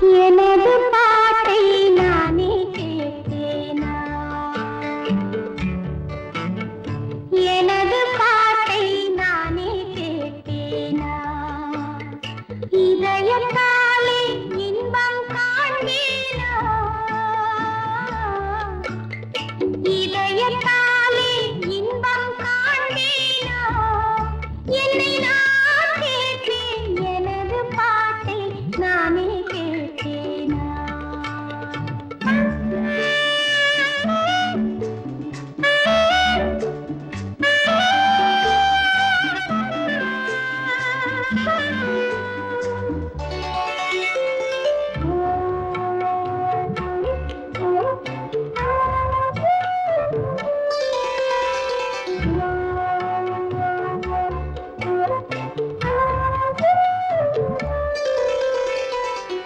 எனது பாட்டை நானே கேட்பேனா? எனது பாட்டை நானே கேட்பேனா? இதயத்தாலே இன்பம் காண்பேனா? இதயத்தாலே இன்பம் காண்பேனா? என்னை நான் கேட்பேன், எனது பாட்டை நானே கேட்பேனா?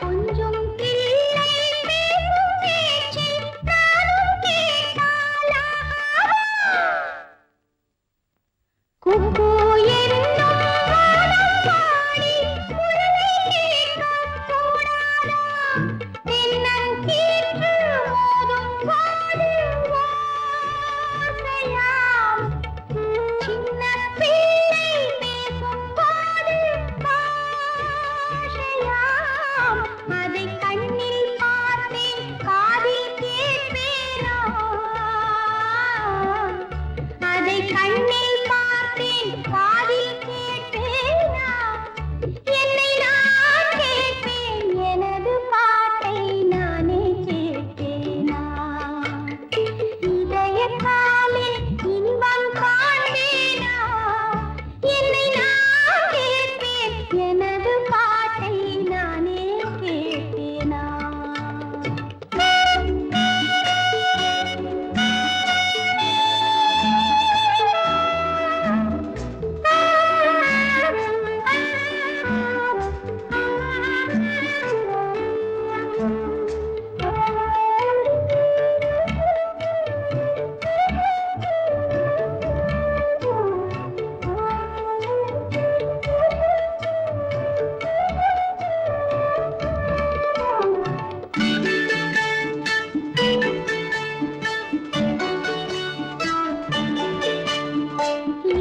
கொஞ்சம் பிள்ளை பேசும் பேச்சில் நானும் கேட்டாளா? குக்கூ என்னும் வானம் பாடி குரலை கேட்கக் கூடாதா? தென்னங்கீற்று மோதும் பாடு ஓசையாம். சின்னப் பிள்ளை பேசும் பாடு பாஷையாம். அதைக் கண்ணில் பார்த்தேன், காதில் கேட்பேனா? அதைக் கண்ணில் பார்த்தேன், காதில் கேட்பேனா? என்னை நான் கேட்பேன், எனது பாட்டை நானே கேட்பேனா? இதயத்தாலே இன்பம் காண்பேனா? என்னை நான் கேட்பேன், எனது பாட்டை நானே கேட்பேனா?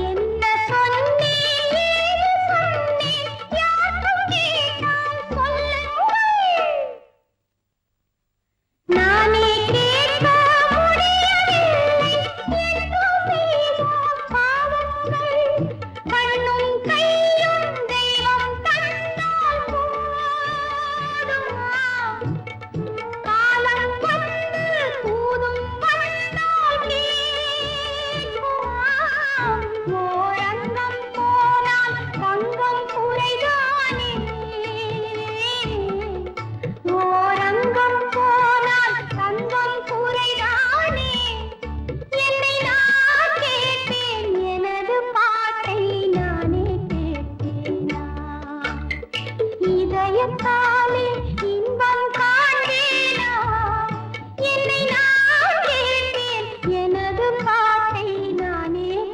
என்ன சொன்னேன், ஏது சொன்னேன், யாரும் கேட்டால் சொல்லுங்கள். நானே கேட்க முடியவில்லை என்றும் செய்வோம் பாவங்கள். கண்ணும் கையும் தெய்வம் தந்தால் போதுமா? காலம் வந்து தூதும் வந்தால் கேட்குமா? ஓரங்கம் போனால் தங்கம் குறைதானே? ஓரங்கம் போனால் தங்கம் குறைதானே? என்னை நான் கேட்பேன், எனது பாட்டை நானே கேட்பேனா? இதயத்தாலே